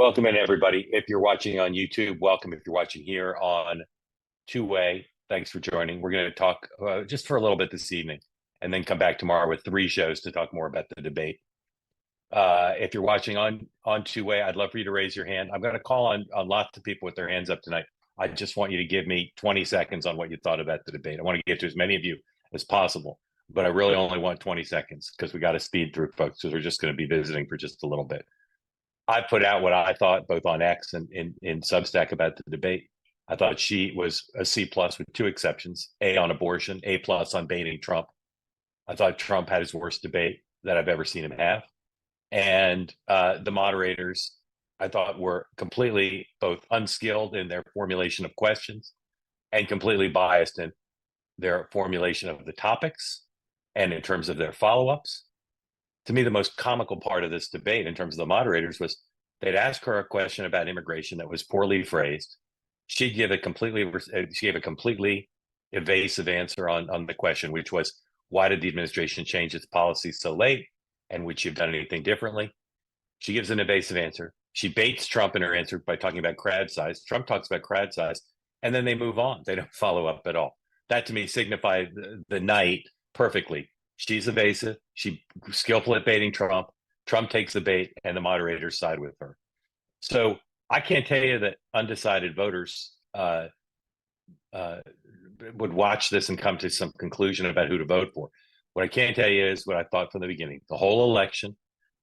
Welcome in, everybody. If you're watching on YouTube, welcome. If you're watching here on two-way, thanks for joining. We're going to talk just for a little bit this evening and then come back tomorrow with 3 shows to talk more about the debate. If you're watching on two-way, I'd love for you to raise your hand. I'm going to call on lots of people with their hands up tonight. I just want you to give me 20 seconds on what you thought about the debate. I want to get to as many of you as possible, but I really only want 20 seconds because we got to speed through, folks, because we're just going to be visiting for just a little bit. I put out what I thought both on X and in Substack about the debate. I thought she was a C plus with 2 exceptions: A on abortion, A plus on baiting Trump. I thought Trump had his worst debate that I've ever seen him have. And the moderators, I thought, were completely both unskilled in their formulation of questions and completely biased in their formulation of the topics and in terms of their follow-ups. To me, the most comical part of this debate in terms of the moderators was they'd ask her a question about immigration that was poorly phrased. She gave a completely evasive answer on the question, which was, why did the administration change its policy so late? And would she have done anything differently? She gives an evasive answer. She baits Trump in her answer by talking about crowd size. Trump talks about crowd size, and then they move on. They don't follow up at all. That, to me, signified the night perfectly. She's evasive. She skillful at baiting Trump. Trump takes the bait, and the moderators side with her. So I can't tell you that undecided voters would watch this and come to some conclusion about who to vote for. What I can tell you is what I thought from the beginning. The whole election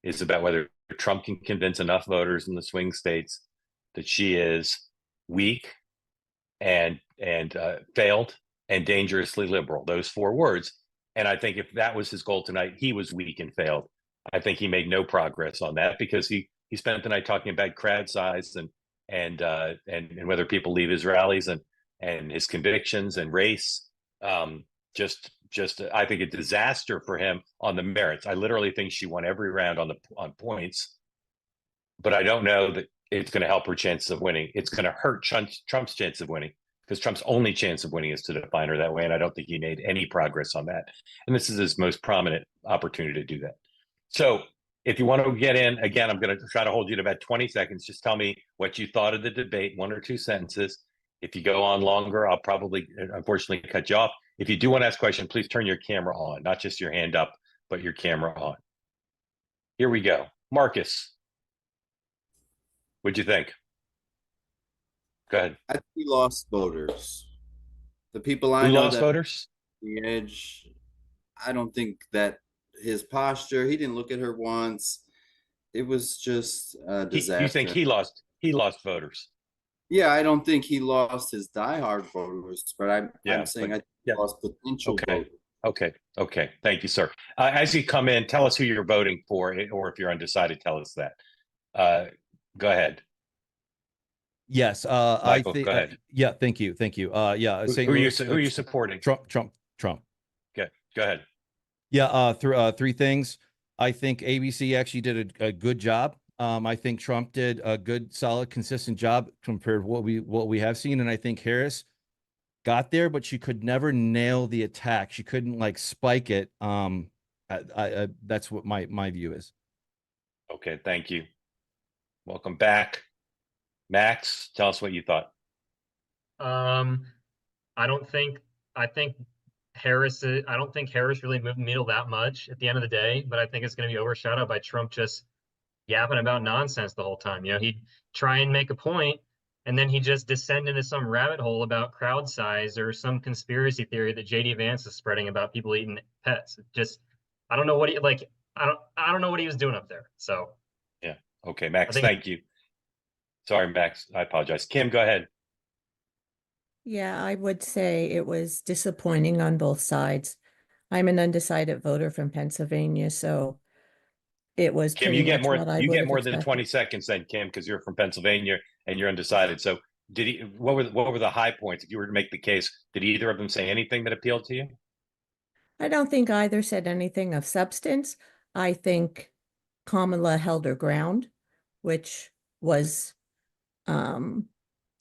is about whether Trump can convince enough voters in the swing states that she is weak and failed and dangerously liberal. Those 4 words. And I think if that was his goal tonight, he was weak and failed. I think he made no progress on that because he spent the night talking about crowd size and whether people leave his rallies and his convictions and race. Just I think a disaster for him on the merits. I literally think she won every round on points, but I don't know that it's going to help her chances of winning. It's going to hurt Trump's chance of winning, because Trump's only chance of winning is to define her that way, and I don't think he made any progress on that. And this is his most prominent opportunity to do that. So if you want to get in, again, I'm going to try to hold you to about 20 seconds. Just tell me what you thought of the debate, 1 or 2 sentences. If you go on longer, I'll probably, unfortunately, cut you off. If you do want to ask a question, please turn your camera on, not just your hand up, but your camera on. Here we go. Marcus, what'd you think? Go ahead. I think he lost voters. The people I Who know lost that voters? the edge. I don't think that his posture. He didn't look at her once. It was just a You think disaster. he lost voters? Yeah, I don't think he lost his diehard voters, but I'm Yeah, saying but I think he yeah. lost potential Okay. voters. Okay. Thank you, sir. As you come in, tell us who you're voting for, or if you're undecided, tell us that. Go ahead, Yes, I Michael. think. Go ahead. Yeah, thank you. Yeah, Who, St. who are you Louis. who are you supporting? Trump. Okay, go ahead. Yeah, 3 things. I think ABC actually did a good job. I think Trump did a good, solid, consistent job compared to what we have seen, and I think Harris got there, but she could never nail the attack. She couldn't like spike it. That's what my view is. Okay, thank you. Welcome back, Max. Tell us what you thought. I don't think I think I don't think Harris really moved the needle that much at the end of the day, but I think it's going to be overshadowed by Trump just yapping about nonsense the whole time. He'd try and make a point, and then he just descend into some rabbit hole about crowd size or some conspiracy theory that JD Vance is spreading about people eating pets. Just I don't know what he like. I don't know what he was doing up there. So Yeah. Okay, I Max. think Thank you. Sorry, Max. I apologize. Kim, go ahead. Yeah, I would say it was disappointing on both sides. I'm an undecided voter from Pennsylvania, so it was Kim, pretty much what I you would get have more than expected. 20 seconds then, Kim, because you're from Pennsylvania and you're undecided. So what were the high points? If you were to make the case, did either of them say anything that appealed to you? I don't think either said anything of substance. I think Kamala held her ground, which was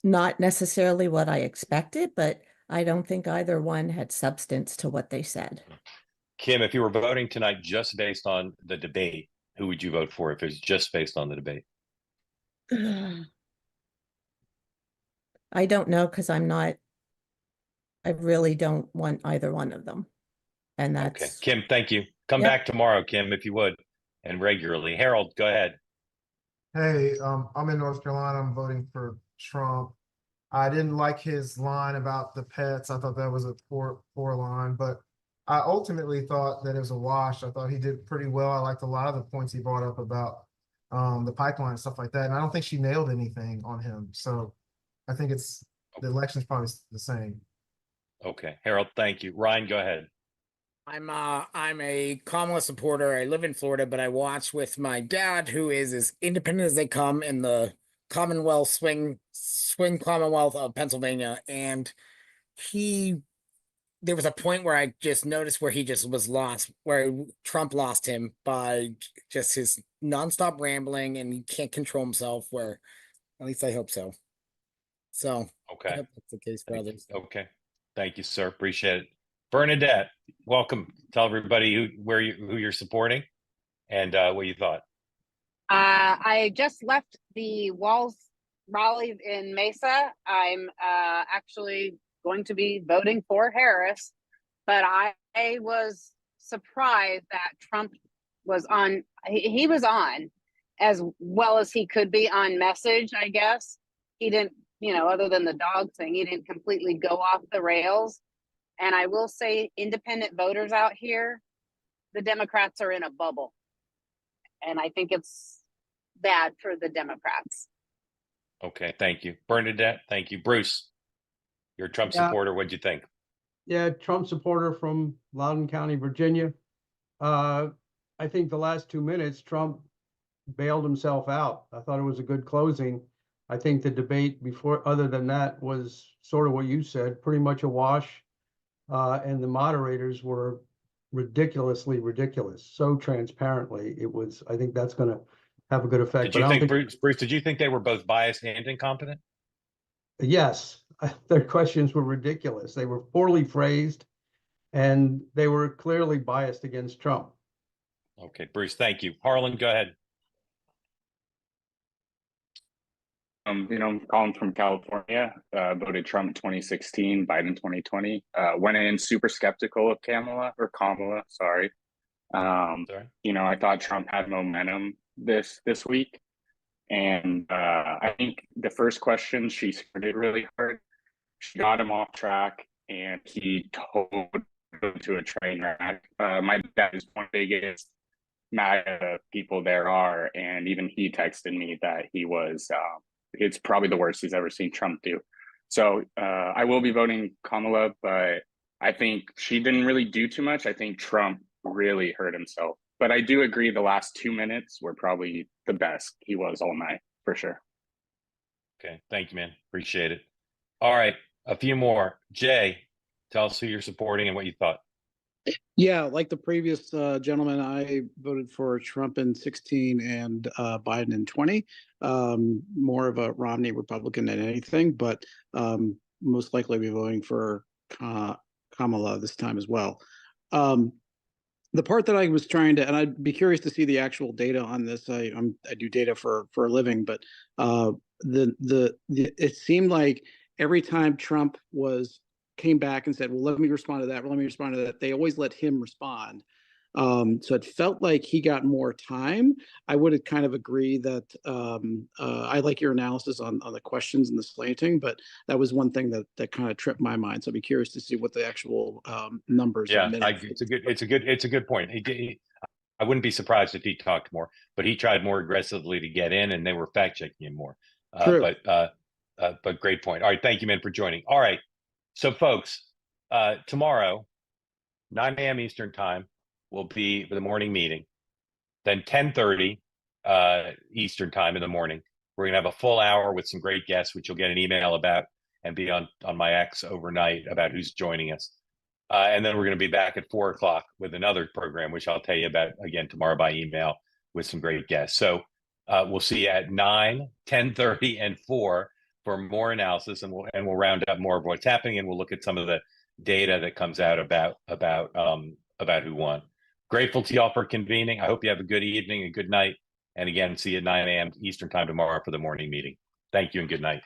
not necessarily what I expected, but I don't think either one had substance to what they said. Kim, if you were voting tonight just based on the debate, who would you vote for if it's just based on the debate? I don't know because I really don't want either one of them. And Okay, that's, Kim, thank you. Come Yep. back tomorrow, Kim, if you would, and regularly. Harold, go ahead. Hey, I'm in North Carolina. I'm voting for Trump. I didn't like his line about the pets. I thought that was a poor line, but I ultimately thought that it was a wash. I thought he did pretty well. I liked a lot of the points he brought up about the pipeline and stuff like that. And I don't think she nailed anything on him. So I think the election's probably the same. Okay, Harold, thank you. Ryan, go ahead. I'm a Kamala supporter. I live in Florida, but I watch with my dad, who is as independent as they come in the Commonwealth swing Commonwealth of Pennsylvania. And there was a point where I just noticed where he just was lost, where Trump lost him by just his nonstop rambling, and he can't control himself. Where, at least I hope so. So I Okay. hope that's the case for others. Okay. Thank you, sir. Appreciate it. Bernadette, welcome. Tell everybody who you're supporting and what you thought. I just left the Walls rally in Mesa. I'm actually going to be voting for Harris, but I was surprised that Trump was on. He was on as well as he could be on message, I guess. He didn't, other than the dog thing, he didn't completely go off the rails. And I will say, independent voters out here, the Democrats are in a bubble. And I think it's bad for the Democrats. Okay. Thank you. Bernadette, thank you. Bruce, you're a Trump supporter. What'd you think? Yeah, Trump supporter from Loudoun County, Virginia. I think the last 2 minutes, Trump bailed himself out. I thought it was a good closing. I think the debate before, other than that, was sort of what you said, pretty much a wash. And the moderators were ridiculously ridiculous, so transparently. It was, I think that's going to have a good effect. Did you think, Bruce, did you think they were both biased and incompetent? Yes, their questions were ridiculous. They were poorly phrased, and they were clearly biased against Trump. Okay, Bruce, thank you. Harlan, go ahead. I'm calling from California, voted Trump 2016, Biden 2020, went in super skeptical of Kamala, sorry. I thought Trump had momentum this week. And I think the first question, she started really hard. She got him off track and he towed to a train wreck. My dad is one of the biggest MAGA people there are. And even he texted me that he was, it's probably the worst he's ever seen Trump do. So I will be voting Kamala, but I think she didn't really do too much. I think Trump really hurt himself. But I do agree the last 2 minutes were probably the best he was all night, for sure. Okay, thank you, man. Appreciate it. All right, a few more. Jay, tell us who you're supporting and what you thought. Yeah, like the previous gentleman, I voted for Trump in 16 and Biden in 20. More of a Romney Republican than anything, but most likely be voting for Kamala this time as well. The part that I was trying to, and I'd be curious to see the actual data on this. I do data for a living, but it seemed like every time Trump came back and said, well, let me respond to that, let me respond to that, they always let him respond. So it felt like he got more time. I would kind of agree that I like your analysis on the questions and the slanting, but that was one thing that kind of tripped my mind. So I'd be curious to see what the actual numbers. Yeah, it's a good point. I wouldn't be surprised if he talked more, but he tried more aggressively to get in, and they were fact checking him more. But great point. All right, thank you, man, for joining. All right, so folks, tomorrow, 9 a.m. Eastern time will be the morning meeting. Then 10:30 Eastern time in the morning, we're gonna have a full hour with some great guests, which you'll get an email about and be on my X overnight about who's joining us. And then we're going to be back at 4 o'clock with another program, which I'll tell you about again tomorrow by email with some great guests. So we'll see you at 9, 10:30, and 4 for more analysis, and we'll round up more of what's happening, and we'll look at some of the data that comes out about who won. Grateful to y'all for convening. I hope you have a good evening, a good night, And again, see you at 9 a.m. Eastern time tomorrow for the morning meeting. Thank you and good night.